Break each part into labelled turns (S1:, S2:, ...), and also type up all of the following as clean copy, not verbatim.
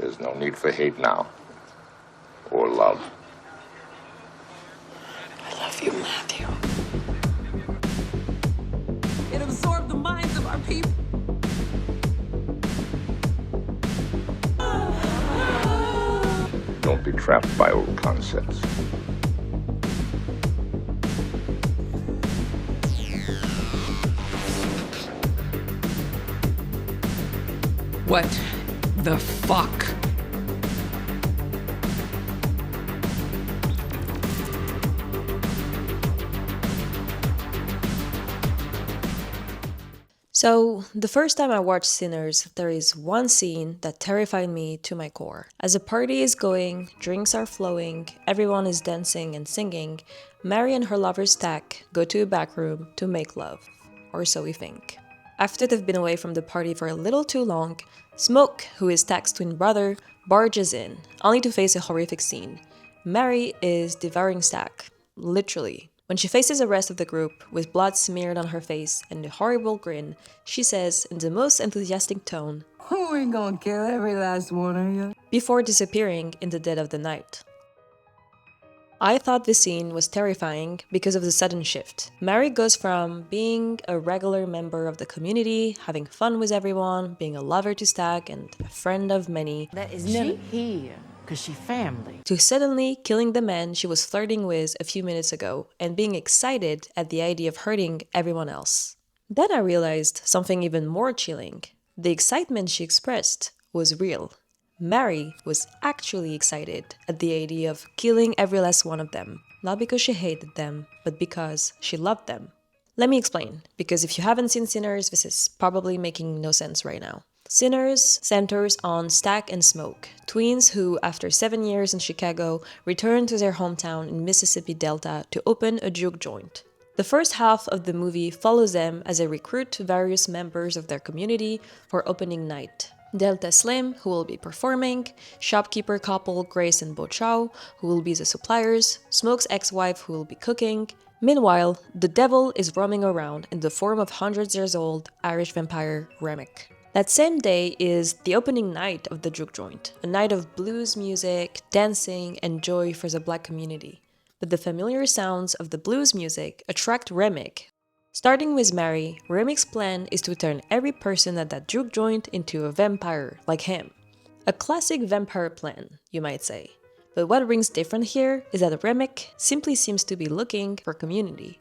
S1: There's no need for hate now. Or love.
S2: I love you, Matthew.
S3: It absorbed the minds of our people.
S1: Don't be trapped by old concepts.
S3: What the fuck?
S4: So, the first time I watched Sinners, there is one scene that terrified me to my core. As a party is going, drinks are flowing, everyone is dancing and singing, Mary and her lover Stack go to a back room to make love. Or so we think. After they've been away from the party for a little too long, Smoke, who is Stack's twin brother, barges in, only to face a horrific scene. Mary is devouring Stack, literally. When she faces the rest of the group, with blood smeared on her face and a horrible grin, she says in the most enthusiastic tone,
S3: Who ain't gonna kill every last one of you?
S4: before disappearing in the dead of the night. I thought this scene was terrifying because of the sudden shift. Mary goes from being a regular member of the community, having fun with everyone, being a lover to Stack and a friend of many,
S5: That is she here, cause she family.
S4: to suddenly killing the man she was flirting with a few minutes ago and being excited at the idea of hurting everyone else. Then I realized something even more chilling. The excitement she expressed was real. Mary was actually excited at the idea of killing every last one of them, not because she hated them, but because she loved them. Let me explain, because if you haven't seen Sinners, this is probably making no sense right now. Sinners centers on Stack and Smoke, twins who, after 7 years in Chicago, return to their hometown in Mississippi Delta to open a juke joint. The first half of the movie follows them as they recruit various members of their community for opening night. Delta Slim, who will be performing, shopkeeper couple Grace and Bo Chow, who will be the suppliers, Smoke's ex-wife, who will be cooking. Meanwhile, the devil is roaming around in the form of hundreds years old Irish vampire Remick. That same day is the opening night of the juke joint, a night of blues music, dancing, and joy for the black community. But the familiar sounds of the blues music attract Remick. Starting with Mary, Remick's plan is to turn every person at that juke joint into a vampire like him. A classic vampire plan, you might say. But what rings different here is that Remick simply seems to be looking for community.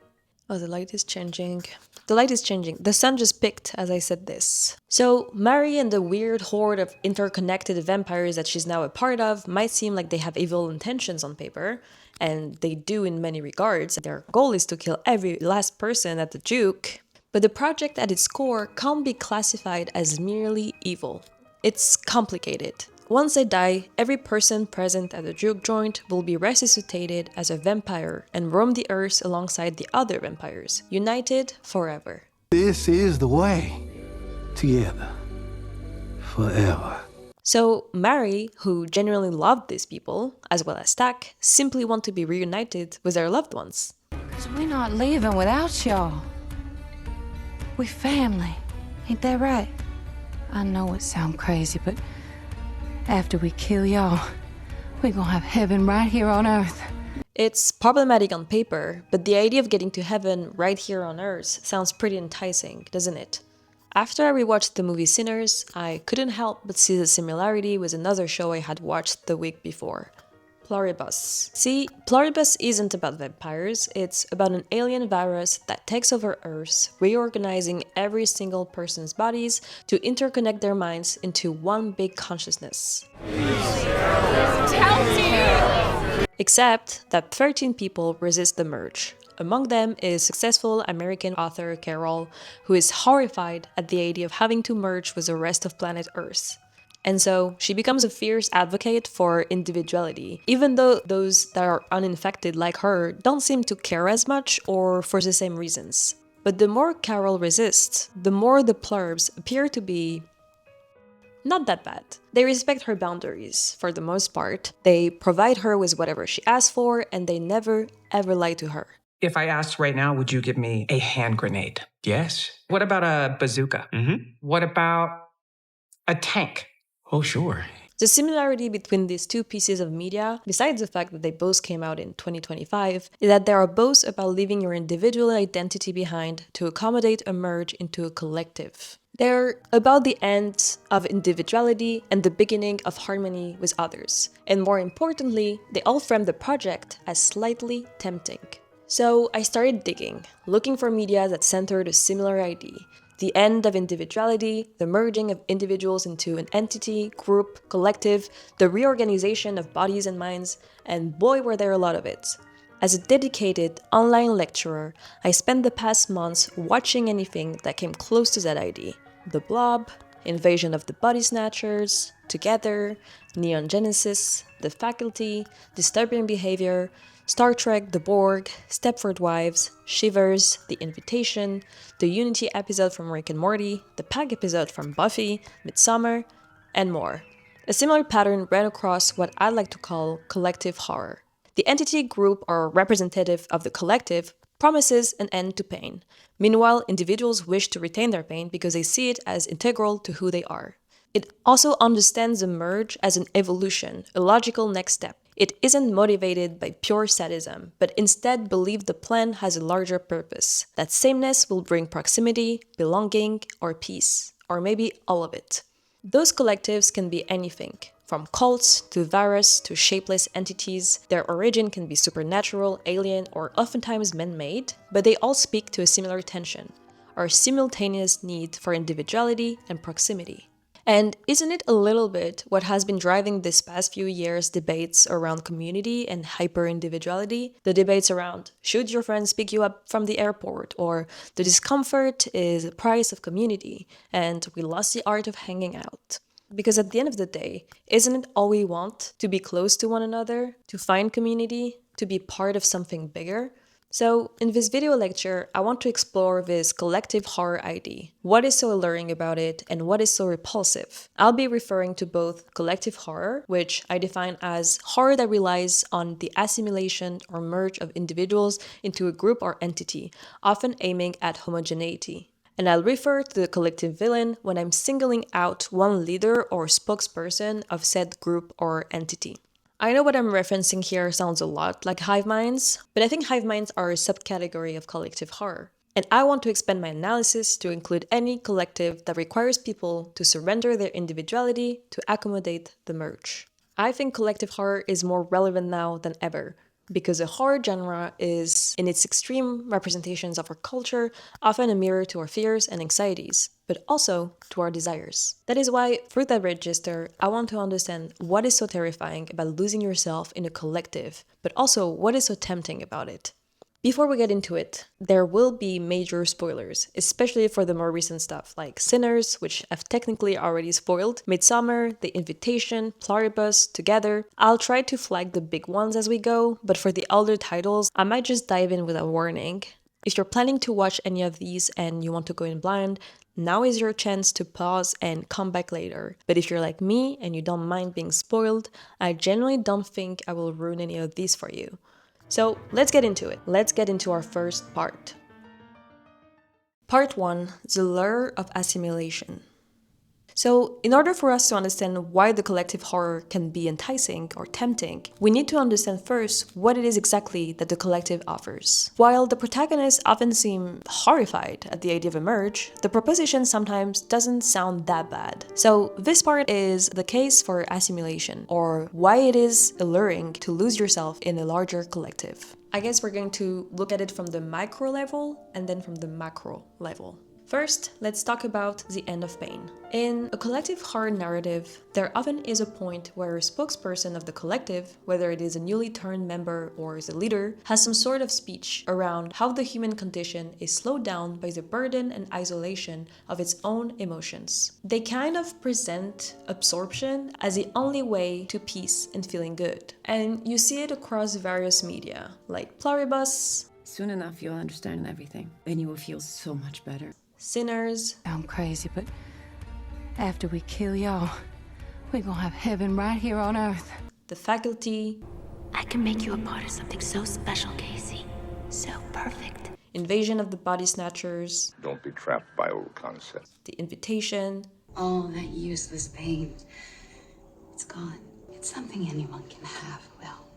S4: Oh, the light is changing. The light is changing. The sun just picked as I said this. So, Mary and the weird horde of interconnected vampires that she's now a part of might seem like they have evil intentions on paper, and they do in many regards. Their goal is to kill every last person at the juke, but the project at its core can't be classified as merely evil. It's complicated. Once they die, every person present at the juke joint will be resuscitated as a vampire and roam the earth alongside the other vampires, united forever.
S6: This is the way. Together. Forever.
S4: So Mary, who genuinely loved these people, as well as Stack, simply want to be reunited with their loved ones.
S5: Cause we're not leaving without y'all. We family. Ain't that right? I know it sounds crazy, but after we kill y'all, we're gonna have heaven right here on earth.
S4: It's problematic on paper, but the idea of getting to heaven right here on earth sounds pretty enticing, doesn't it? After I rewatched the movie Sinners, I couldn't help but see the similarity with another show I had watched the week before, Pluribus. See, Pluribus isn't about vampires, it's about an alien virus that takes over Earth, reorganizing every single person's bodies to interconnect their minds into one big consciousness. Except that 13 people resist the merge. Among them is successful American author Carol, who is horrified at the idea of having to merge with the rest of planet Earth. And so she becomes a fierce advocate for individuality, even though those that are uninfected like her don't seem to care as much or for the same reasons. But the more Carol resists, the more the Plurbs appear to be not that bad. They respect her boundaries, for the most part. They provide her with whatever she asks for, and they never, ever lie to her.
S7: If I asked right now, would you give me a hand grenade?
S8: Yes.
S7: What about a bazooka?
S8: Mm-hmm.
S7: What about a tank?
S8: Oh, sure.
S4: The similarity between these two pieces of media, besides the fact that they both came out in 2025, is that they are both about leaving your individual identity behind to accommodate a merge into a collective. They're about the end of individuality and the beginning of harmony with others. And more importantly, they all frame the project as slightly tempting. So I started digging, looking for media that centered a similar idea. The end of individuality, the merging of individuals into an entity, group, collective, the reorganization of bodies and minds, and boy were there a lot of it. As a dedicated online lecturer, I spent the past months watching anything that came close to that idea. The Blob, Invasion of the Body Snatchers, Together, Neon Genesis, The Faculty, Disturbing Behavior, Star Trek, The Borg, Stepford Wives, Shivers, The Invitation, the Unity episode from Rick and Morty, the Pag episode from Buffy, Midsommar, and more. A similar pattern ran across what I like to call collective horror. The entity, group, or representative of the collective promises an end to pain. Meanwhile, individuals wish to retain their pain because they see it as integral to who they are. It also understands the merge as an evolution, a logical next step. It isn't motivated by pure sadism, but instead believes the plan has a larger purpose. That sameness will bring proximity, belonging, or peace, or maybe all of it. Those collectives can be anything, from cults to virus to shapeless entities. Their origin can be supernatural, alien, or oftentimes man-made, but they all speak to a similar tension, our simultaneous need for individuality and proximity. And isn't it a little bit what has been driving this past few years' debates around community and hyper-individuality? The debates around, should your friends pick you up from the airport? Or the discomfort is the price of community, and we lost the art of hanging out. Because at the end of the day, isn't it all we want? To be close to one another, to find community, to be part of something bigger? So, in this video lecture, I want to explore this collective horror idea. What is so alluring about it, and what is so repulsive? I'll be referring to both collective horror, which I define as horror that relies on the assimilation or merge of individuals into a group or entity, often aiming at homogeneity. And I'll refer to the collective villain when I'm singling out one leader or spokesperson of said group or entity. I know what I'm referencing here sounds a lot like hive minds, but I think hive minds are a subcategory of collective horror. And I want to expand my analysis to include any collective that requires people to surrender their individuality to accommodate the merge. I think collective horror is more relevant now than ever, because the horror genre is, in its extreme representations of our culture, often a mirror to our fears and anxieties, but also to our desires. That is why, through that register, I want to understand what is so terrifying about losing yourself in a collective, but also what is so tempting about it. Before we get into it, there will be major spoilers, especially for the more recent stuff like Sinners, which I've technically already spoiled, Midsommar, The Invitation, Pluribus, Together. I'll try to flag the big ones as we go, but for the older titles, I might just dive in with a warning. If you're planning to watch any of these and you want to go in blind, now is your chance to pause and come back later. But if you're like me and you don't mind being spoiled, I genuinely don't think I will ruin any of these for you. So let's get into it. Let's get into our first part. Part 1, the lure of assimilation. So, in order for us to understand why the collective horror can be enticing or tempting, we need to understand first what it is exactly that the collective offers. While the protagonists often seem horrified at the idea of a merge, the proposition sometimes doesn't sound that bad. So, this part is the case for assimilation, or why it is alluring to lose yourself in a larger collective. I guess we're going to look at it from the micro level and then from the macro level. First, let's talk about the end of pain. In a collective horror narrative, there often is a point where a spokesperson of the collective, whether it is a newly turned member or is a leader, has some sort of speech around how the human condition is slowed down by the burden and isolation of its own emotions. They kind of present absorption as the only way to peace and feeling good. And you see it across various media, like Pluribus.
S2: Soon enough, you'll understand everything, and you will feel so much better.
S4: Sinners.
S5: I'm crazy, but after we kill y'all, we're gonna have heaven right here on earth.
S4: The Faculty.
S8: I can make you a part of something so special, Casey. So perfect.
S4: Invasion of the Body Snatchers.
S1: Don't be trapped by old concepts.
S4: The Invitation.
S9: All that useless pain. It's gone. It's something anyone can have, Will.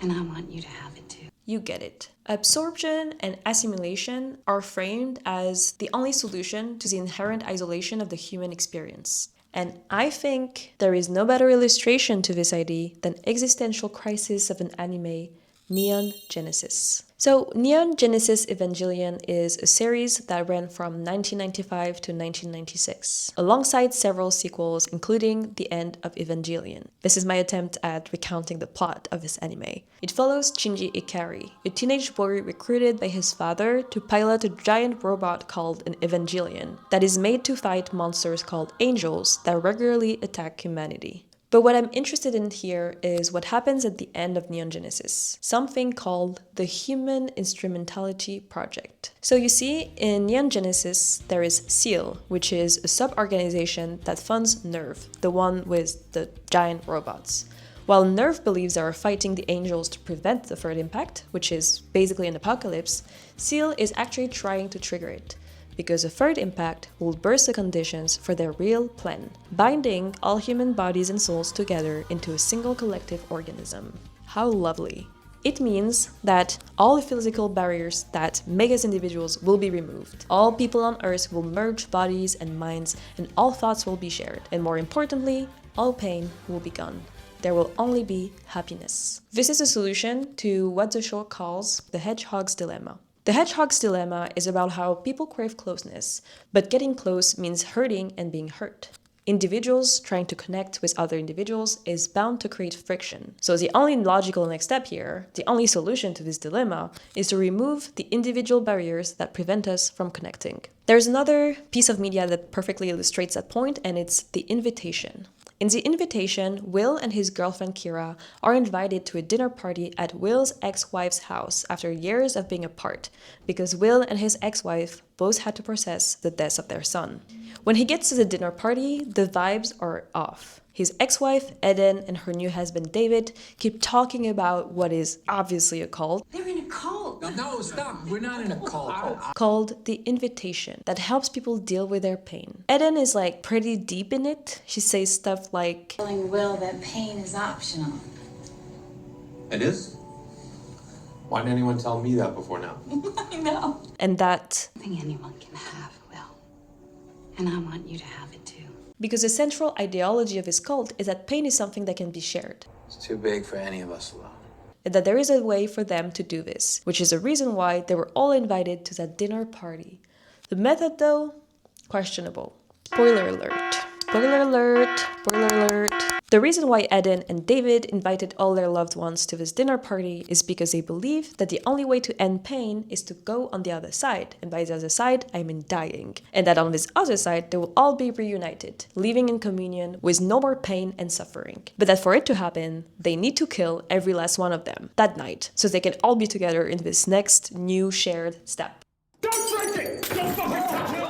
S9: And I want you to have it too.
S4: You get it. Absorption and assimilation are framed as the only solution to the inherent isolation of the human experience. And I think there is no better illustration to this idea than existential crisis of an anime, Neon Genesis. So, Neon Genesis Evangelion is a series that ran from 1995 to 1996, alongside several sequels, including the end of Evangelion. This is my attempt at recounting the plot of this anime. It follows Shinji Ikari, a teenage boy recruited by his father to pilot a giant robot called an Evangelion that is made to fight monsters called angels that regularly attack humanity. But what I'm interested in here is what happens at the end of Neon Genesis, something called the Human Instrumentality Project. So you see, in Neon Genesis, there is SEAL, which is a sub-organization that funds NERV, the one with the giant robots. While NERV believes they are fighting the angels to prevent the third impact, which is basically an apocalypse, SEAL is actually trying to trigger it, because a third impact will burst the conditions for their real plan, binding all human bodies and souls together into a single collective organism. How lovely. It means that all the physical barriers that make us individuals will be removed. All people on Earth will merge bodies and minds, and all thoughts will be shared. And more importantly, all pain will be gone. There will only be happiness. This is a solution to what the show calls the hedgehog's dilemma. The hedgehog's dilemma is about how people crave closeness, but getting close means hurting and being hurt. Individuals trying to connect with other individuals is bound to create friction. So the only logical next step here, the only solution to this dilemma, is to remove the individual barriers that prevent us from connecting. There's another piece of media that perfectly illustrates that point, and it's The Invitation. In The Invitation, Will and his girlfriend Kira are invited to a dinner party at Will's ex-wife's house after years of being apart, because Will and his ex-wife both had to process the death of their son. When he gets to the dinner party, the vibes are off. His ex-wife, Eden, and her new husband, David, keep talking about what is obviously a cult.
S3: They're in a cult.
S10: No, stop. We're not in a cult.
S4: Called The Invitation, that helps people deal with their pain. Eden is like pretty deep in it. She says stuff like,
S9: Telling Will that pain is optional.
S11: It is? Why didn't anyone tell me that before now?
S9: I know.
S4: and that
S9: Something anyone can have, Will. And I want you to have it too.
S4: because the central ideology of his cult is that pain is something that can be shared.
S6: It's too big for any of us alone.
S4: And that there is a way for them to do this, which is the reason why they were all invited to that dinner party. The method, though, questionable. Spoiler alert. Spoiler alert. Spoiler alert. The reason why Eden and David invited all their loved ones to this dinner party is because they believe that the only way to end pain is to go on the other side. And by the other side, I mean dying. And that on this other side, they will all be reunited, living in communion with no more pain and suffering. But that for it to happen, they need to kill every last one of them that night, so they can all be together in this next new shared step.
S10: Don't drink it! Don't fucking touch it!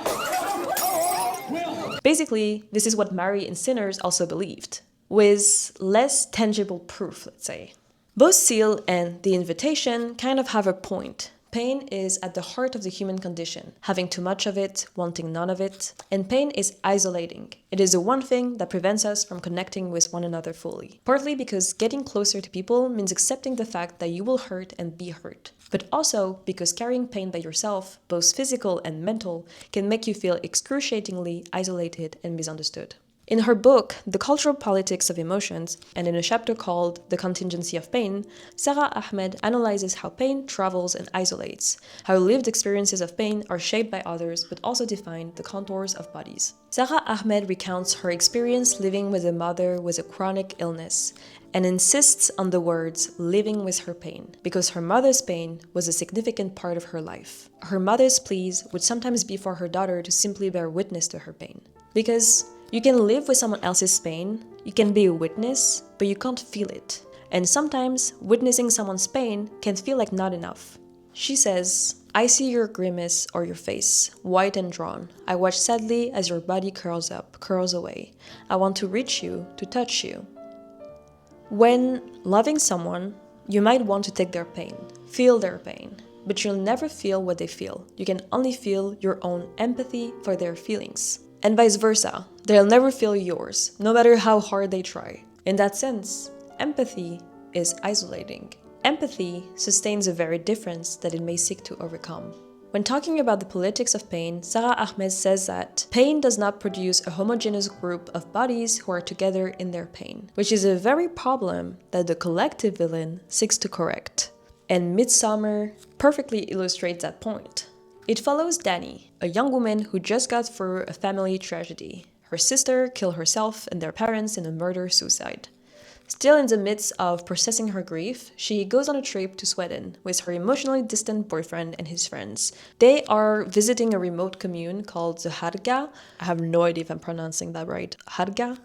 S4: Basically, this is what Mary and Sinners also believed, with less tangible proof, let's say. Both Seal and The Invitation kind of have a point. Pain is at the heart of the human condition, having too much of it, wanting none of it, and pain is isolating. It is the one thing that prevents us from connecting with one another fully. Partly because getting closer to people means accepting the fact that you will hurt and be hurt, but also because carrying pain by yourself, both physical and mental, can make you feel excruciatingly isolated and misunderstood. In her book, The Cultural Politics of Emotions, and in a chapter called The Contingency of Pain, Sara Ahmed analyzes how pain travels and isolates, how lived experiences of pain are shaped by others but also define the contours of bodies. Sara Ahmed recounts her experience living with a mother with a chronic illness, and insists on the words living with her pain, because her mother's pain was a significant part of her life. Her mother's pleas would sometimes be for her daughter to simply bear witness to her pain. Because you can live with someone else's pain, you can be a witness, but you can't feel it. And sometimes, witnessing someone's pain can feel like not enough. She says, I see your grimace or your face, white and drawn. I watch sadly as your body curls up, curls away. I want to reach you, to touch you. When loving someone, you might want to take their pain, feel their pain, but you'll never feel what they feel. You can only feel your own empathy for their feelings. And vice versa. They'll never feel yours, no matter how hard they try. In that sense, empathy is isolating. Empathy sustains a very difference that it may seek to overcome. When talking about the politics of pain, Sara Ahmed says that pain does not produce a homogeneous group of bodies who are together in their pain, which is a very problem that the collective villain seeks to correct. And Midsommar perfectly illustrates that point. It follows Dani, a young woman who just got through a family tragedy. Her sister killed herself and their parents in a murder-suicide. Still in the midst of processing her grief, she goes on a trip to Sweden with her emotionally distant boyfriend and his friends. They are visiting a remote commune called the Harga. I have no idea if I'm pronouncing that right. Harga?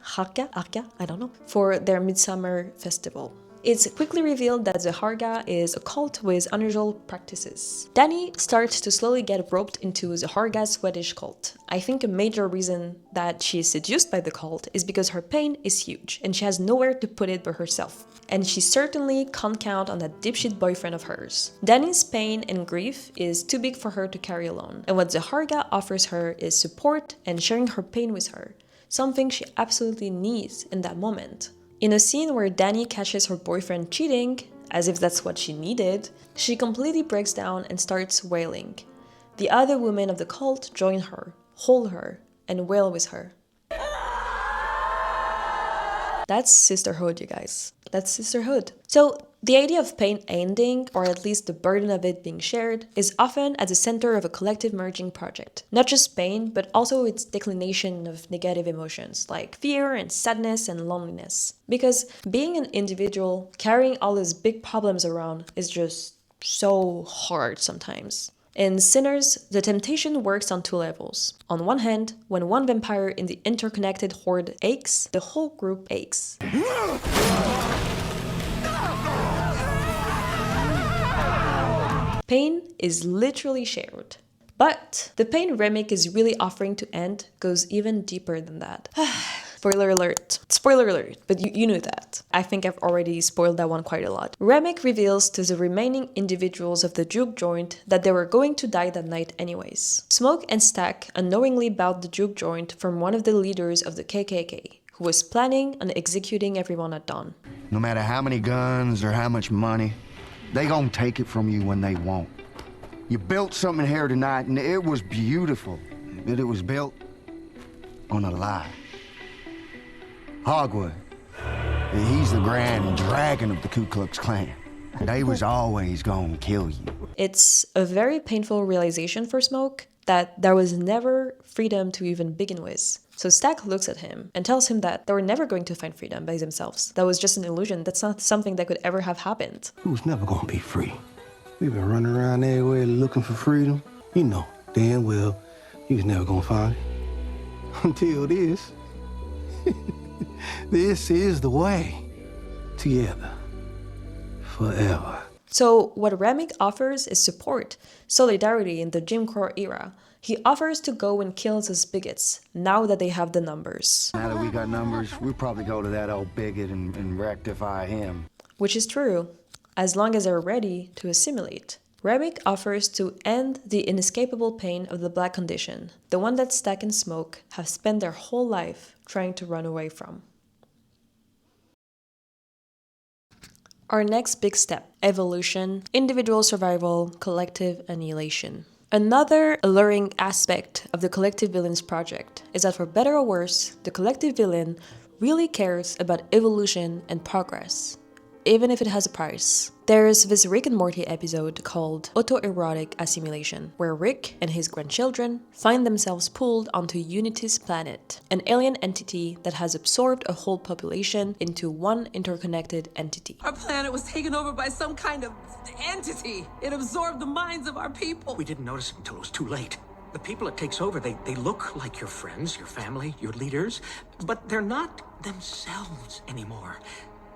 S4: I don't know. For their Midsummer festival. It's quickly revealed that the Harga is a cult with unusual practices. Dani starts to slowly get roped into the Harga Swedish cult. I think a major reason that she is seduced by the cult is because her pain is huge and she has nowhere to put it but herself. And she certainly can't count on that dipshit boyfriend of hers. Dani's pain and grief is too big for her to carry alone. And what the Harga offers her is support and sharing her pain with her. Something she absolutely needs in that moment. In a scene where Dani catches her boyfriend cheating, as if that's what she needed, she completely breaks down and starts wailing. The other women of the cult join her, hold her, and wail with her. That's sisterhood, you guys. That's sisterhood. So, the idea of pain ending, or at least the burden of it being shared, is often at the center of a collective merging project. Not just pain, but also its declination of negative emotions, like fear and sadness and loneliness. Because being an individual, carrying all these big problems around, is just so hard sometimes. In Sinners, the temptation works on two levels. On one hand, when one vampire in the interconnected horde aches, the whole group aches. Pain is literally shared. But the pain Remick is really offering to end goes even deeper than that. Spoiler alert. Spoiler alert, but you knew that. I think I've already spoiled that one quite a lot. Remick reveals to the remaining individuals of the juke joint that they were going to die that night anyways. Smoke and Stack unknowingly bought the juke joint from one of the leaders of the KKK, who was planning on executing everyone at dawn.
S12: No matter how many guns or how much money, they gonna take it from you when they want. You built something here tonight, and it was beautiful, but it was built on a lie. Hogwood, he's the grand dragon of the Ku Klux Klan. They was always gonna kill you.
S4: It's a very painful realization for Smoke that there was never freedom to even begin with. So Stack looks at him and tells him that they were never going to find freedom by themselves. That was just an illusion. That's not something that could ever have happened.
S13: We was never gonna be free. We've been running around everywhere looking for freedom. You know damn well you was never gonna find it. Until this. This is the way. Together. Forever.
S4: So what Remick offers is support, solidarity in the Jim Crow era. He offers to go and kill those bigots, now that they have the numbers.
S12: Now that we got numbers, we'll probably go to that old bigot and rectify him.
S4: Which is true, as long as they're ready to assimilate. Remick offers to end the inescapable pain of the black condition, the one that Stack and Smoke have spent their whole life trying to run away from. Our next big step: evolution, individual survival, collective annihilation. Another alluring aspect of the collective villain's project is that for better or worse, the collective villain really cares about evolution and progress, even if it has a price. There's this Rick and Morty episode called Erotic Assimilation, where Rick and his grandchildren find themselves pulled onto Unity's planet, an alien entity that has absorbed a whole population into one interconnected entity.
S3: Our planet was taken over by some kind of entity. It absorbed the minds of our people.
S10: We didn't notice it until it was too late. The people it takes over, they look like your friends, your family, your leaders, but they're not themselves anymore.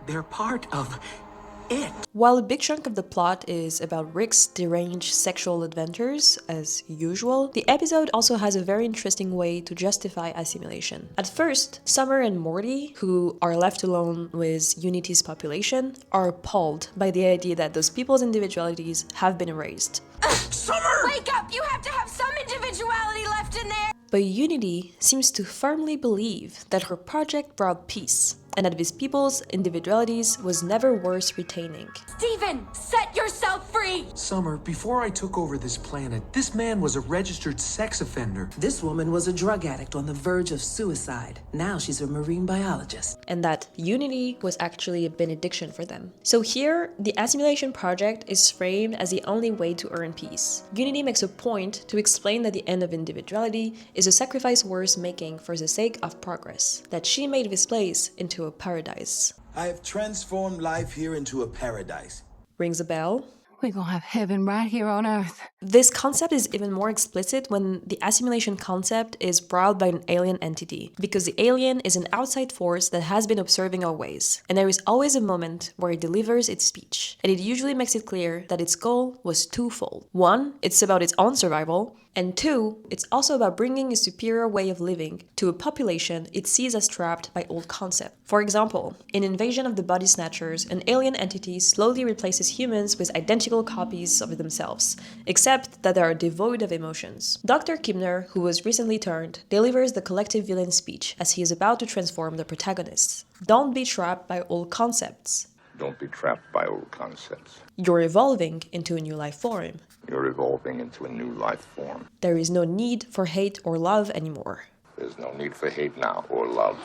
S10: They're part of it.
S4: While a big chunk of the plot is about Rick's deranged sexual adventures, as usual, the episode also has a very interesting way to justify assimilation. At first, Summer and Morty, who are left alone with Unity's population, are appalled by the idea that those people's individualities have been erased.
S3: Summer!
S8: Wake up! You have to have some individuality left in there!
S4: But Unity seems to firmly believe that her project brought peace, and that these people's individualities was never worth retaining.
S14: Steven, set yourself free!
S10: Summer, before I took over this planet, this man was a registered sex offender.
S3: This woman was a drug addict on the verge of suicide. Now she's a marine biologist.
S4: And that Unity was actually a benediction for them. So here, the Assimilation project is framed as the only way to earn peace. Unity makes a point to explain that the end of individuality is a sacrifice worth making for the sake of progress, that she made this place into a paradise.
S15: I have transformed life here into a paradise.
S4: Rings a bell?
S5: We're gonna have heaven right here on Earth.
S4: This concept is even more explicit when the assimilation concept is brought by an alien entity, because the alien is an outside force that has been observing our ways, and there is always a moment where it delivers its speech, and it usually makes it clear that its goal was twofold. One, it's about its own survival, and two, it's also about bringing a superior way of living to a population it sees as trapped by old concepts. For example, in Invasion of the Body Snatchers, an alien entity slowly replaces humans with identical copies of themselves, except that they are devoid of emotions. Dr. Kibner, who was recently turned, delivers the collective villain speech as he is about to transform the protagonists. Don't be trapped by old concepts.
S1: Don't be trapped by old concepts.
S4: You're evolving into a new life form.
S1: You're evolving into a new life form.
S4: There is no need for hate or love anymore.
S1: There's no need for hate now or love.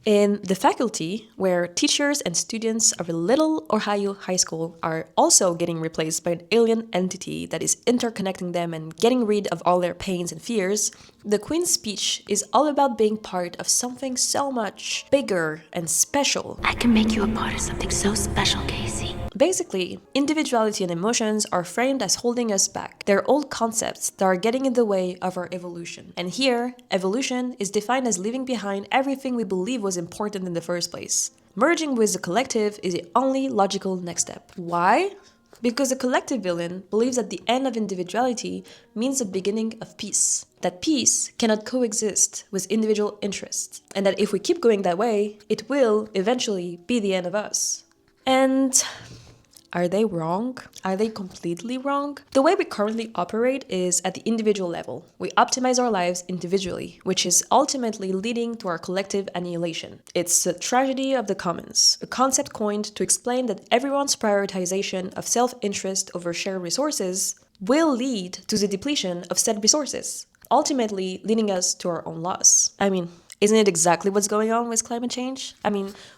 S4: In the faculty, where teachers and students of a Little Ohio high school are also getting replaced by an alien entity that is interconnecting them and getting rid of all their pains and fears, the Queen's speech is all about being part of something so much bigger and special.
S8: I can make you a part of something so special, Casey.
S4: Basically, individuality and emotions are framed as holding us back. They're old concepts that are getting in the way of our evolution. And here, evolution is defined as leaving behind everything we believe was important in the first place. Merging with the collective is the only logical next step. Why? Because the collective villain believes that the end of individuality means the beginning of peace. That peace cannot coexist with individual interests. And that if we keep going that way, it will eventually be the end of us. And are they wrong? Are they completely wrong? The way we currently operate is at the individual level. We optimize our lives individually, which is ultimately leading to our collective annihilation. It's a tragedy of the commons, a concept coined to explain that everyone's prioritization of self-interest over shared resources will lead to the depletion of said resources, ultimately leading us to our own loss. Isn't it exactly what's going on with climate change?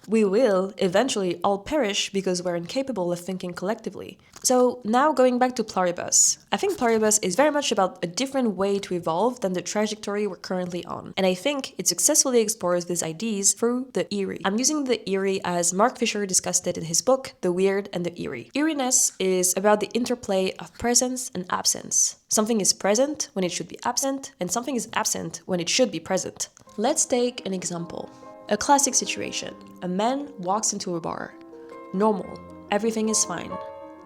S4: We will eventually all perish because we're incapable of thinking collectively. So now going back to Pluribus. I think Pluribus is very much about a different way to evolve than the trajectory we're currently on. And I think it successfully explores these ideas through the eerie. I'm using the eerie as Mark Fisher discussed it in his book, The Weird and the Eerie. Eeriness is about the interplay of presence and absence. Something is present when it should be absent, and something is absent when it should be present. Let's take an example. A classic situation. A man walks into a bar. Normal. Everything is fine.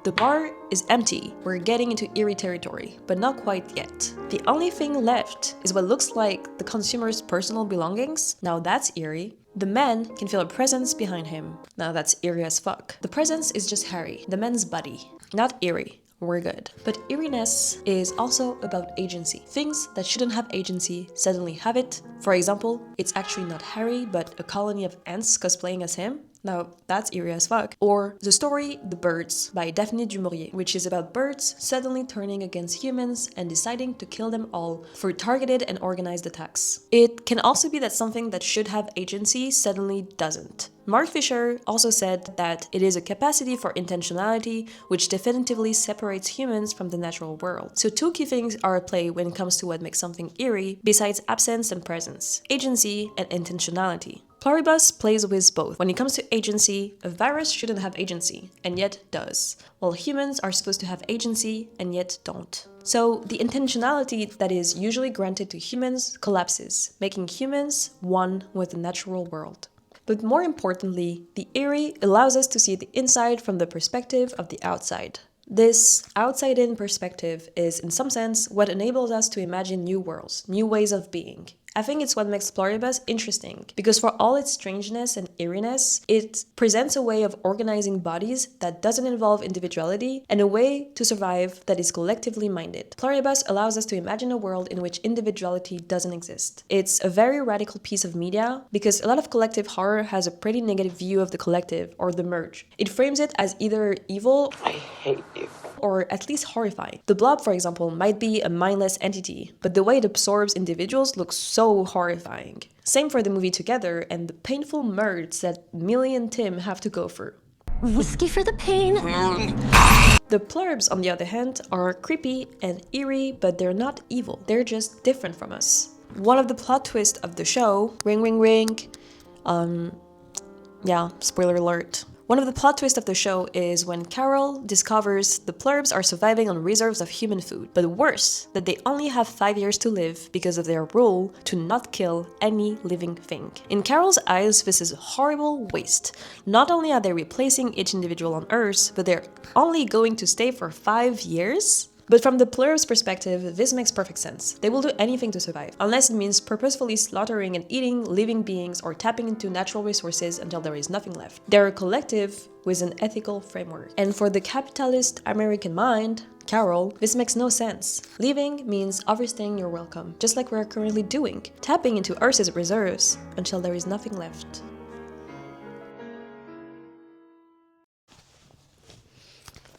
S4: The bar is empty. We're getting into eerie territory, but not quite yet. The only thing left is what looks like the consumer's personal belongings. Now that's eerie. The man can feel a presence behind him. Now that's eerie as fuck. The presence is just Harry, the man's buddy. Not eerie. We're good. But eeriness is also about agency. Things that shouldn't have agency suddenly have it. For example, it's actually not Harry, but a colony of ants cosplaying as him. Now, that's eerie as fuck. Or the story The Birds by Daphne du Maurier, which is about birds suddenly turning against humans and deciding to kill them all through targeted and organized attacks. It can also be that something that should have agency suddenly doesn't. Mark Fisher also said that it is a capacity for intentionality which definitively separates humans from the natural world. So two key things are at play when it comes to what makes something eerie, besides absence and presence: agency and intentionality. Pluribus plays with both. When it comes to agency, a virus shouldn't have agency, and yet does, while humans are supposed to have agency, and yet don't. So the intentionality that is usually granted to humans collapses, making humans one with the natural world. But more importantly, the eerie allows us to see the inside from the perspective of the outside. This outside-in perspective is, in some sense, what enables us to imagine new worlds, new ways of being. I think it's what makes Pluribus interesting, because for all its strangeness and eeriness, it presents a way of organizing bodies that doesn't involve individuality and a way to survive that is collectively minded. Pluribus allows us to imagine a world in which individuality doesn't exist. It's a very radical piece of media because a lot of collective horror has a pretty negative view of the collective or the merge. It frames it as either evil, I hate you, or at least horrifying. The Blob, for example, might be a mindless entity, but the way it absorbs individuals looks so horrifying. Same for the movie Together and the painful merge that Millie and Tim have to go through.
S14: Whiskey for the pain.
S4: The Plurbs, on the other hand, are creepy and eerie, but they're not evil. They're just different from us. One of the plot twists of the show, ring ring ring, yeah, spoiler alert. One of the plot twists of the show is when Carol discovers the Plurbs are surviving on reserves of human food, but worse, that they only have 5 years to live because of their rule to not kill any living thing. In Carol's eyes, this is a horrible waste. Not only are they replacing each individual on Earth, but they're only going to stay for 5 years? But from the Plurb's perspective, this makes perfect sense. They will do anything to survive, unless it means purposefully slaughtering and eating living beings or tapping into natural resources until there is nothing left. They're a collective with an ethical framework. And for the capitalist American mind, Carol, this makes no sense. Leaving means overstaying your welcome, just like we're currently doing, tapping into Earth's reserves until there is nothing left.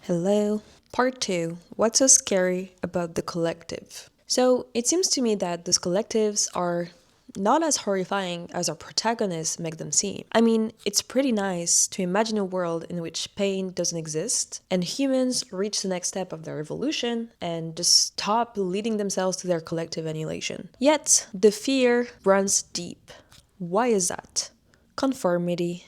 S4: Hello. Part 2. What's so scary about the collective? So, it seems to me that those collectives are not as horrifying as our protagonists make them seem. I mean, it's pretty nice to imagine a world in which pain doesn't exist, and humans reach the next step of their evolution and just stop leading themselves to their collective annihilation. Yet, the fear runs deep. Why is that? Conformity.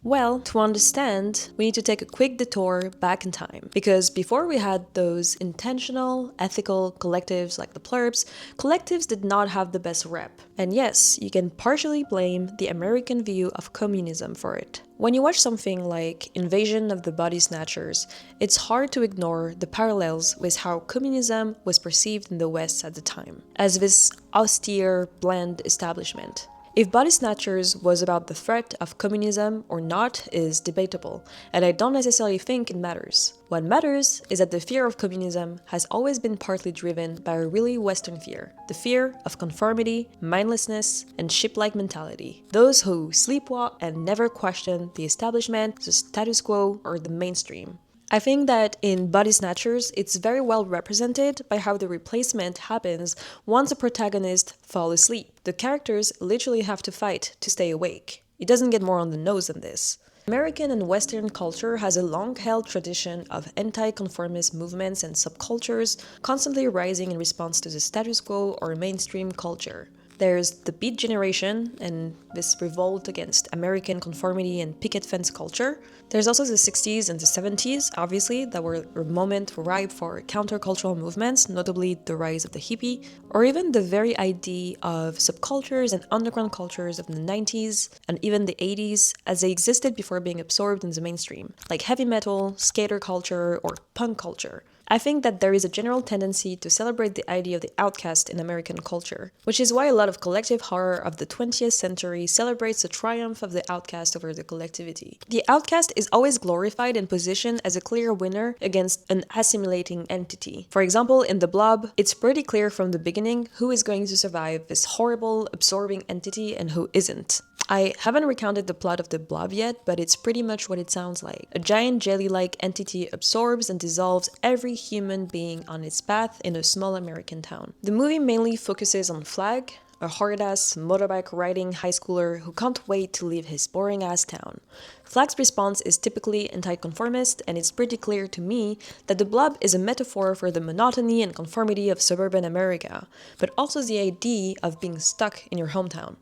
S4: Well, to understand, we need to take a quick detour back in time. Because before we had those intentional, ethical collectives like the Plurbs, collectives did not have the best rep. And yes, you can partially blame the American view of communism for it. When you watch something like Invasion of the Body Snatchers, it's hard to ignore the parallels with how communism was perceived in the West at the time, as this austere, bland establishment. If Body Snatchers was about the threat of communism or not is debatable, and I don't necessarily think it matters. What matters is that the fear of communism has always been partly driven by a really Western fear, the fear of conformity, mindlessness, and ship-like mentality. Those who sleepwalk and never question the establishment, the status quo, or the mainstream. I think that in Body Snatchers, it's very well represented by how the replacement happens once a protagonist falls asleep. The characters literally have to fight to stay awake. It doesn't get more on the nose than this. American and Western culture has a long-held tradition of anti-conformist movements and subcultures constantly rising in response to the status quo or mainstream culture. There's the Beat Generation and this revolt against American conformity and picket fence culture. There's also the 60s and the 70s, obviously, that were a moment ripe for countercultural movements, notably the rise of the hippie, or even the very idea of subcultures and underground cultures of the 90s and even the 80s as they existed before being absorbed in the mainstream, like heavy metal, skater culture, or punk culture. I think that there is a general tendency to celebrate the idea of the outcast in American culture, which is why a lot of collective horror of the 20th century celebrates the triumph of the outcast over the collectivity. The outcast is always glorified and positioned as a clear winner against an assimilating entity. For example, in The Blob, it's pretty clear from the beginning who is going to survive this horrible, absorbing entity and who isn't. I haven't recounted the plot of The Blob yet, but it's pretty much what it sounds like. A giant jelly-like entity absorbs and dissolves every human being on its path in a small American town. The movie mainly focuses on Flag, a hard-ass motorbike-riding high schooler who can't wait to leave his boring-ass town. Flag's response is typically anti-conformist, and it's pretty clear to me that the Blob is a metaphor for the monotony and conformity of suburban America, but also the idea of being stuck in your hometown.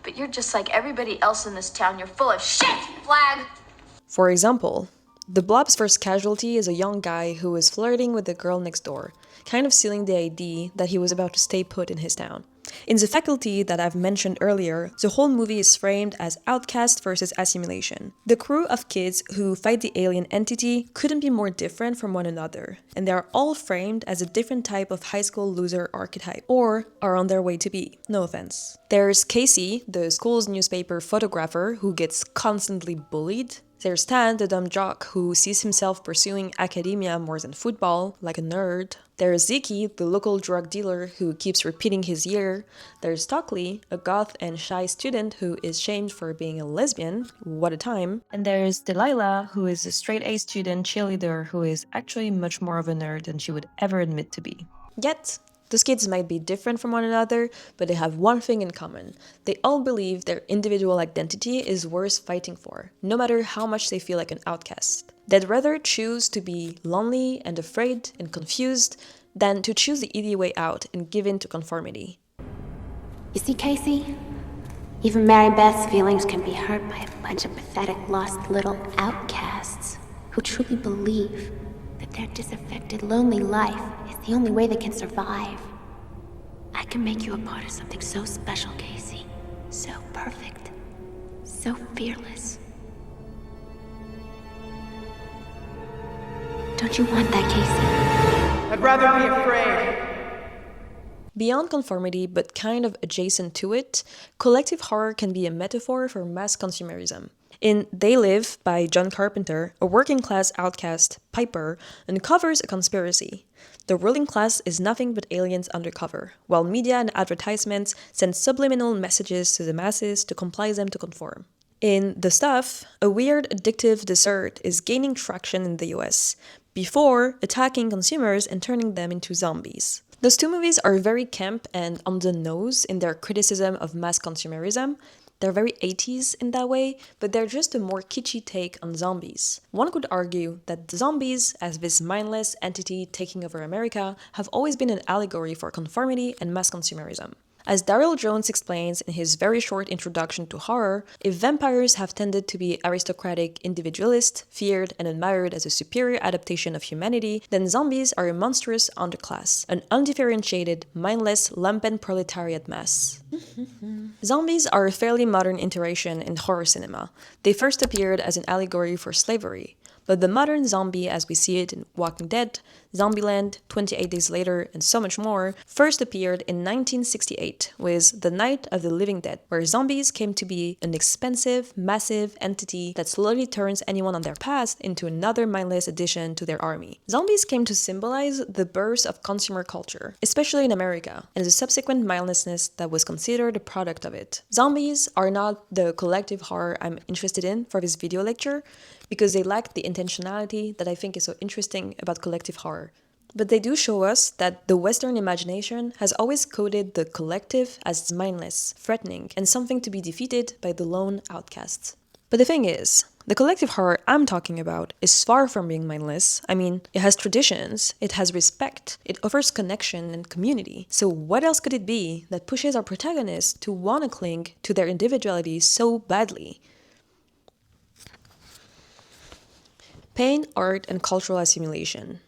S14: But you're just like everybody else in this town. You're full of shit, Flag!
S4: For example, the Blob's first casualty is a young guy who is flirting with the girl next door, kind of sealing the idea that he was about to stay put in his town. In the faculty that I've mentioned earlier, the whole movie is framed as outcast versus assimilation. The crew of kids who fight the alien entity couldn't be more different from one another, and they are all framed as a different type of high school loser archetype, or are on their way to be. No offense. There's Casey, the school's newspaper photographer who gets constantly bullied. There's Stan, the dumb jock who sees himself pursuing academia more than football, like a nerd. There's Ziki, the local drug dealer who keeps repeating his year. There's Stockley, a goth and shy student who is shamed for being a lesbian. What a time. And there's Delilah, who is a straight-A student cheerleader who is actually much more of a nerd than she would ever admit to be. Yet, those kids might be different from one another, but they have one thing in common. They all believe their individual identity is worth fighting for, no matter how much they feel like an outcast. They'd rather choose to be lonely and afraid and confused than to choose the easy way out and give in to conformity.
S8: You see, Casey? Even Mary Beth's feelings can be hurt by a bunch of pathetic, lost little outcasts who truly believe that their disaffected, lonely life is the only way they can survive. I can make you a part of something so special, Casey. So perfect. So fearless. Don't you want that, Casey?
S7: I'd rather be afraid.
S4: Beyond conformity, but kind of adjacent to it, collective horror can be a metaphor for mass consumerism. In They Live by John Carpenter, a working-class outcast, Piper, uncovers a conspiracy. The ruling class is nothing but aliens undercover, while media and advertisements send subliminal messages to the masses to compel them to conform. In The Stuff, a weird, addictive dessert is gaining traction in the US, before attacking consumers and turning them into zombies. Those two movies are very camp and on the nose in their criticism of mass consumerism. They're very 80s in that way, but they're just a more kitschy take on zombies. One could argue that zombies, as this mindless entity taking over America, have always been an allegory for conformity and mass consumerism. As Daryl Jones explains in his very short introduction to horror, if vampires have tended to be aristocratic individualist, feared and admired as a superior adaptation of humanity, then zombies are a monstrous underclass, an undifferentiated, mindless, lumpen proletariat mass. Zombies are a fairly modern iteration in horror cinema. They first appeared as an allegory for slavery. But the modern zombie as we see it in Walking Dead, Zombieland, 28 Days Later, and so much more, first appeared in 1968 with The Night of the Living Dead, where zombies came to be an expensive, massive entity that slowly turns anyone on their path into another mindless addition to their army. Zombies came to symbolize the birth of consumer culture, especially in America, and the subsequent mindlessness that was considered a product of it. Zombies are not the collective horror I'm interested in for this video lecture, because they lack the intentionality that I think is so interesting about collective horror. But they do show us that the Western imagination has always coded the collective as mindless, threatening, and something to be defeated by the lone outcasts. But the thing is, the collective horror I'm talking about is far from being mindless. I mean, it has traditions, it has respect, it offers connection and community. So what else could it be that pushes our protagonists to want to cling to their individuality so badly? Pain, art, and cultural assimilation.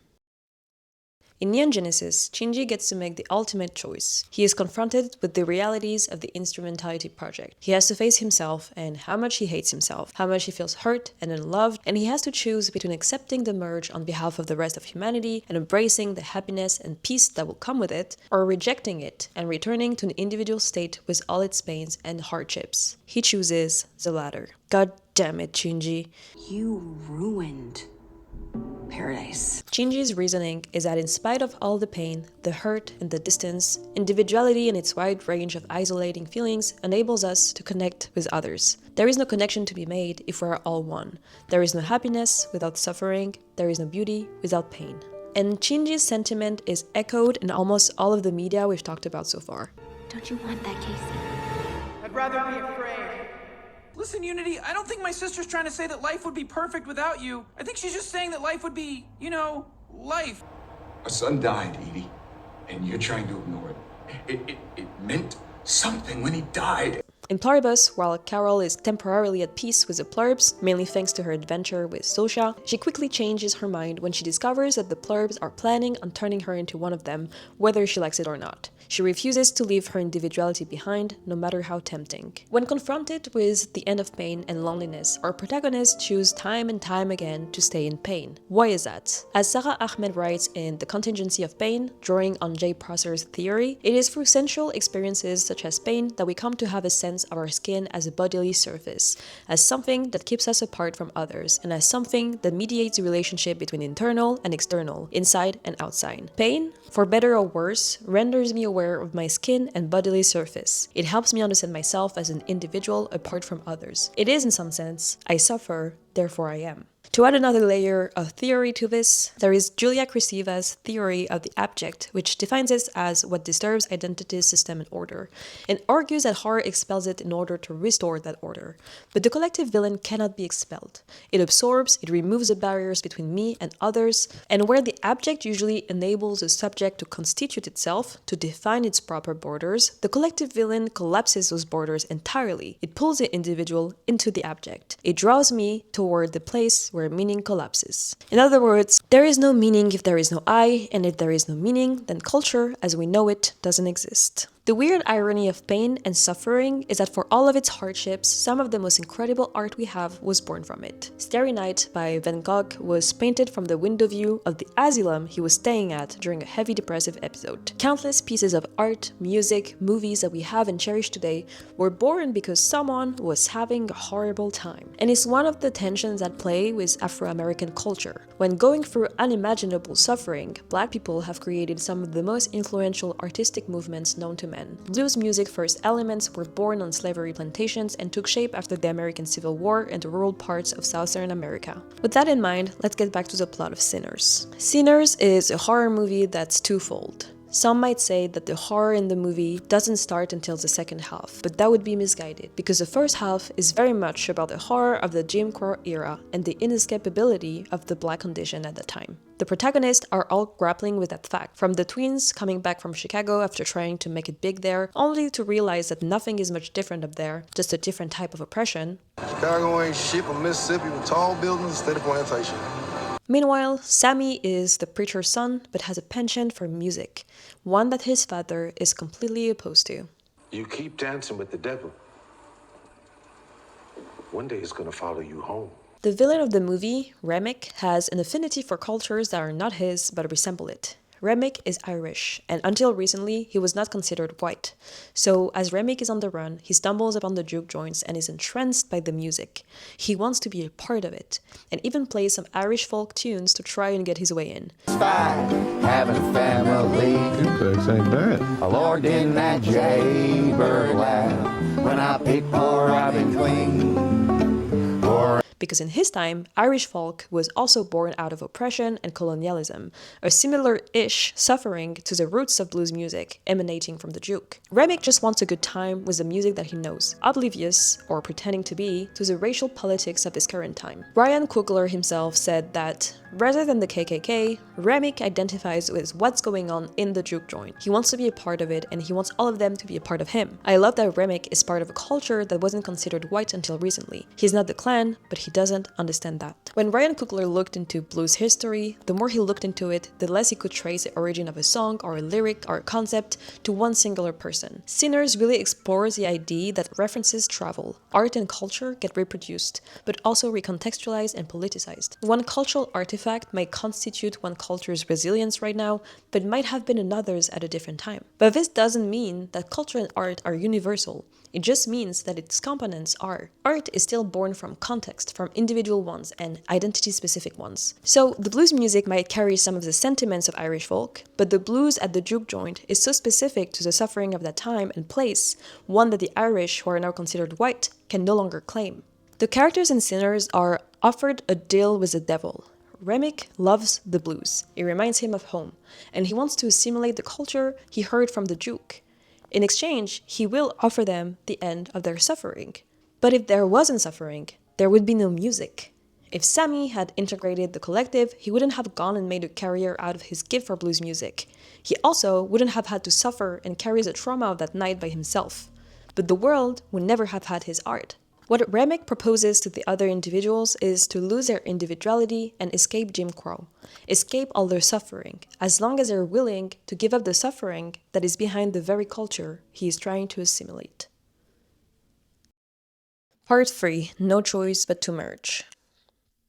S4: In Neon Genesis, Shinji gets to make the ultimate choice. He is confronted with the realities of the Instrumentality Project. He has to face himself and how much he hates himself, how much he feels hurt and unloved, and he has to choose between accepting the merge on behalf of the rest of humanity and embracing the happiness and peace that will come with it, or rejecting it and returning to an individual state with all its pains and hardships. He chooses the latter. God damn it, Shinji.
S9: You ruined paradise.
S4: Shinji's reasoning is that in spite of all the pain, the hurt, and the distance, individuality and its wide range of isolating feelings enables us to connect with others. There is no connection to be made if we are all one. There is no happiness without suffering. There is no beauty without pain. And Shinji's sentiment is echoed in almost all of the media we've talked about so far.
S8: Don't you want that, Casey?
S7: I'd rather be afraid. Listen, Unity, I don't think my sister's trying to say that life would be perfect without you. I think she's just saying that life would be, life.
S16: A son died, Edie, and you're trying to ignore it. It meant something when he died.
S4: In Pluribus, while Carol is temporarily at peace with the Pluribs, mainly thanks to her adventure with Sosha, she quickly changes her mind when she discovers that the Pluribs are planning on turning her into one of them, whether she likes it or not. She refuses to leave her individuality behind, no matter how tempting. When confronted with the end of pain and loneliness, our protagonists choose time and time again to stay in pain. Why is that? As Sara Ahmed writes in The Contingency of Pain, drawing on J. Prosser's theory, it is through sensual experiences such as pain that we come to have a sense of our skin as a bodily surface, as something that keeps us apart from others, and as something that mediates the relationship between internal and external, inside and outside. Pain, for better or worse, renders me aware of my skin and bodily surface. It helps me understand myself as an individual apart from others. It is, in some sense, I suffer, therefore I am. To add another layer of theory to this, there is Julia Kristeva's theory of the abject, which defines it as what disturbs identity's system and order, and argues that horror expels it in order to restore that order. But the collective villain cannot be expelled. It absorbs, it removes the barriers between me and others, and where the abject usually enables a subject to constitute itself, to define its proper borders, the collective villain collapses those borders entirely. It pulls the individual into the abject. It draws me toward the place where meaning collapses. In other words, there is no meaning if there is no I, and if there is no meaning, then culture, as we know it, doesn't exist. The weird irony of pain and suffering is that for all of its hardships, some of the most incredible art we have was born from it. Starry Night by Van Gogh was painted from the window view of the asylum he was staying at during a heavy depressive episode. Countless pieces of art, music, movies that we have and cherish today were born because someone was having a horrible time. And it's one of the tensions at play with Afro-American culture. When going through unimaginable suffering, Black people have created some of the most influential artistic movements known to man. Blues music's first elements were born on slavery plantations and took shape after the American Civil War in the rural parts of Southern America. With that in mind, let's get back to the plot of Sinners. Sinners is a horror movie that's twofold. Some might say that the horror in the movie doesn't start until the second half, but that would be misguided, because the first half is very much about the horror of the Jim Crow era and the inescapability of the Black condition at the time. The protagonists are all grappling with that fact, from the twins coming back from Chicago after trying to make it big there, only to realize that nothing is much different up there, just a different type of oppression.
S17: Chicago ain't shit but Mississippi with tall buildings instead of plantation.
S4: Meanwhile, Sammy is the preacher's son, but has a penchant for music, one that his father is completely opposed to.
S18: You keep dancing with the devil. One day it's gonna follow you home.
S4: The villain of the movie, Remick, has an affinity for cultures that are not his, but resemble it. Remick is Irish, and until recently, he was not considered white. So, as Remick is on the run, he stumbles upon the juke joints and is entranced by the music. He wants to be a part of it, and even plays some Irish folk tunes to try and get his way in.
S19: Having a family.
S20: Syntax ain't bad.
S19: A Lord, didn't that jaybird laugh when I picked poor Robin clean? Poor
S4: Because in his time, Irish folk was also born out of oppression and colonialism, a similar-ish suffering to the roots of blues music emanating from the juke. Remick just wants a good time with the music that he knows, oblivious, or pretending to be, to the racial politics of his current time. Ryan Coogler himself said that, rather than the KKK, Remick identifies with what's going on in the juke joint. He wants to be a part of it, and he wants all of them to be a part of him. I love that Remick is part of a culture that wasn't considered white until recently. He's not the Klan, but he doesn't understand that. When Ryan Coogler looked into blues history, the more he looked into it, the less he could trace the origin of a song or a lyric or a concept to one singular person. Sinners really explores the idea that references travel, art and culture get reproduced, but also recontextualized and politicized. One cultural artifact might constitute one culture's resilience right now, but might have been another's at a different time. But this doesn't mean that culture and art are universal. It just means that its components are. Art is still born from context, from individual ones and identity-specific ones. So the blues music might carry some of the sentiments of Irish folk, but the blues at the juke joint is so specific to the suffering of that time and place, one that the Irish, who are now considered white, can no longer claim. The characters in Sinners are offered a deal with the devil. Remick loves the blues. It reminds him of home, and he wants to assimilate the culture he heard from the juke. In exchange, he will offer them the end of their suffering. But if there wasn't suffering, there would be no music. If Sammy had integrated the collective, he wouldn't have gone and made a career out of his gift for blues music. He also wouldn't have had to suffer and carry the trauma of that night by himself. but the world would never have had his art. What Remick proposes to the other individuals is to lose their individuality and escape Jim Crow, escape all their suffering, as long as they're willing to give up the suffering that is behind the very culture he is trying to assimilate. Part 3. No choice but to merge.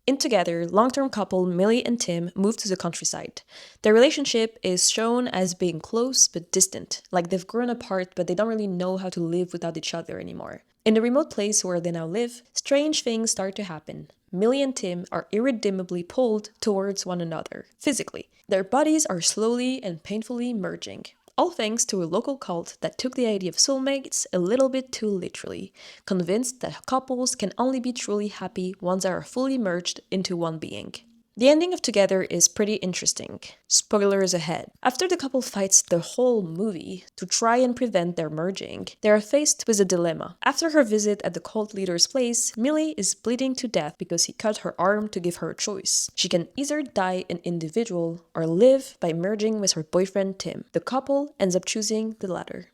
S4: In Together, long-term couple Millie and Tim move to the countryside. Their relationship is shown as being close but distant, like they've grown apart but they don't really know how to live without each other anymore. In the remote place where they now live, strange things start to happen. Millie and Tim are irredeemably pulled towards one another, physically. Their bodies are slowly and painfully merging. All thanks to a local cult that took the idea of soulmates a little bit too literally, convinced that couples can only be truly happy once they are fully merged into one being. The ending of Together is pretty interesting. Spoilers ahead. After the couple fights the whole movie to try and prevent their merging, they are faced with a dilemma. After her visit at the cult leader's place, Millie is bleeding to death because he cut her arm to give her a choice. She can either die an individual or live by merging with her boyfriend Tim. The couple ends up choosing the latter.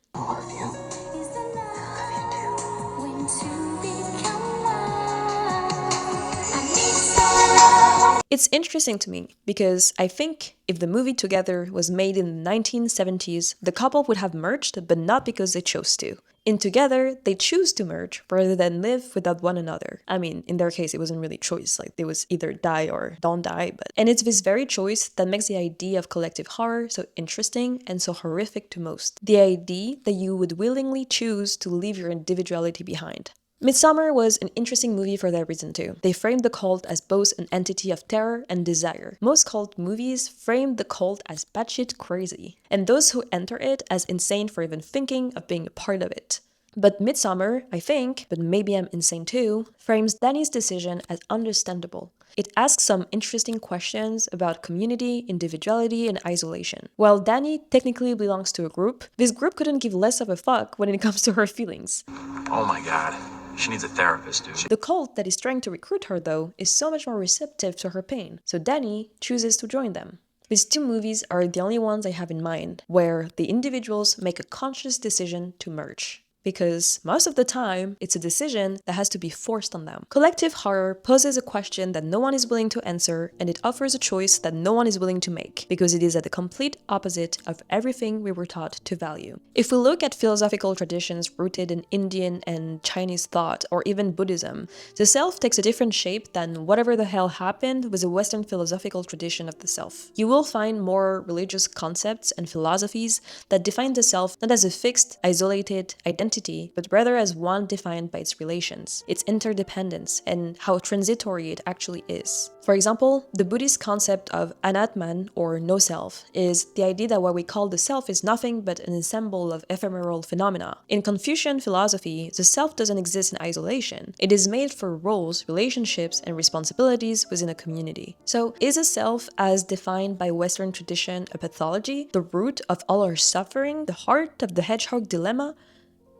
S4: It's interesting to me because I think if the movie Together was made in the 1970s, the couple would have merged, but not because they chose to. In Together, they choose to merge rather than live without one another. I mean, in their case, it wasn't really choice, like they was either die or don't die, and it's this very choice that makes the idea of collective horror so interesting and so horrific to most. The idea that you would willingly choose to leave your individuality behind. Midsommar was an interesting movie for that reason too. They framed the cult as both an entity of terror and desire. Most cult movies frame the cult as batshit crazy, and those who enter it as insane for even thinking of being a part of it. But Midsommar, I think, but maybe I'm insane too, frames Danny's decision as understandable. It asks some interesting questions about community, individuality, and isolation. While Danny technically belongs to a group, this group couldn't give less of a fuck when it comes to her feelings.
S20: Oh my god. She needs a therapist, dude.
S4: The cult that is trying to recruit her, though, is so much more receptive to her pain, so Danny chooses to join them. These two movies are the only ones I have in mind, where the individuals make a conscious decision to merge. Because most of the time, it's a decision that has to be forced on them. Collective horror poses a question that no one is willing to answer, and it offers a choice that no one is willing to make, because it is at the complete opposite of everything we were taught to value. If we look at philosophical traditions rooted in Indian and Chinese thought, or even Buddhism, the self takes a different shape than whatever the hell happened with a Western philosophical tradition of the self. You will find more religious concepts and philosophies that define the self not as a fixed, isolated identity, but rather as one defined by its relations, its interdependence, and how transitory it actually is. For example, the Buddhist concept of anatman, or no self, is the idea that what we call the self is nothing but an ensemble of ephemeral phenomena. In Confucian philosophy, the self doesn't exist in isolation. It is made for roles, relationships, and responsibilities within a community. So, is a self, as defined by Western tradition, a pathology, the root of all our suffering, the heart of the hedgehog dilemma?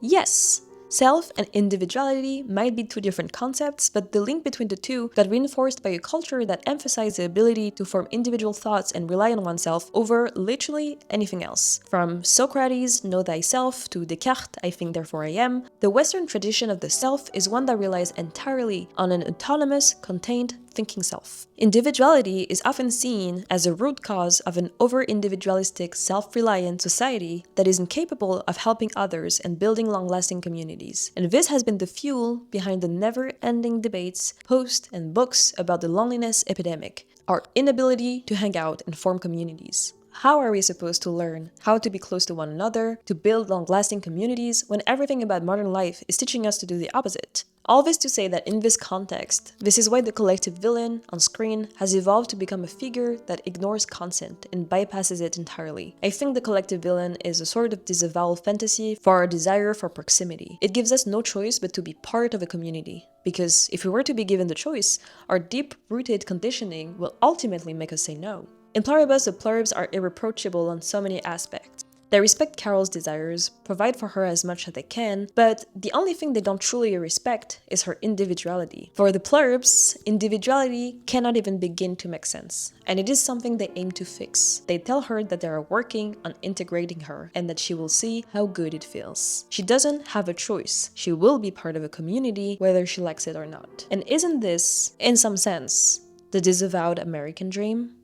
S4: Yes! Self and individuality might be two different concepts, but the link between the two got reinforced by a culture that emphasized the ability to form individual thoughts and rely on oneself over literally anything else. From Socrates' Know Thyself to Descartes' I think therefore I am, the Western tradition of the self is one that relies entirely on an autonomous, contained thinking self. Individuality is often seen as a root cause of an over-individualistic, self-reliant society that is incapable of helping others and building long-lasting communities. And this has been the fuel behind the never-ending debates, posts, and books about the loneliness epidemic, our inability to hang out and form communities. How are we supposed to learn how to be close to one another, to build long-lasting communities, when everything about modern life is teaching us to do the opposite? All this to say that in this context, this is why the collective villain on screen has evolved to become a figure that ignores consent and bypasses it entirely. I think the collective villain is a sort of disavowal fantasy for our desire for proximity. It gives us no choice but to be part of a community. Because if we were to be given the choice, our deep-rooted conditioning will ultimately make us say no. In Pluribus, the pluribs are irreproachable on so many aspects. They respect Carol's desires, provide for her as much as they can, but the only thing they don't truly respect is her individuality. For the Pluribus, individuality cannot even begin to make sense, and it is something they aim to fix. They tell her that they are working on integrating her, and that she will see how good it feels. She doesn't have a choice. She will be part of a community whether she likes it or not. And isn't this, in some sense, the disavowed American dream?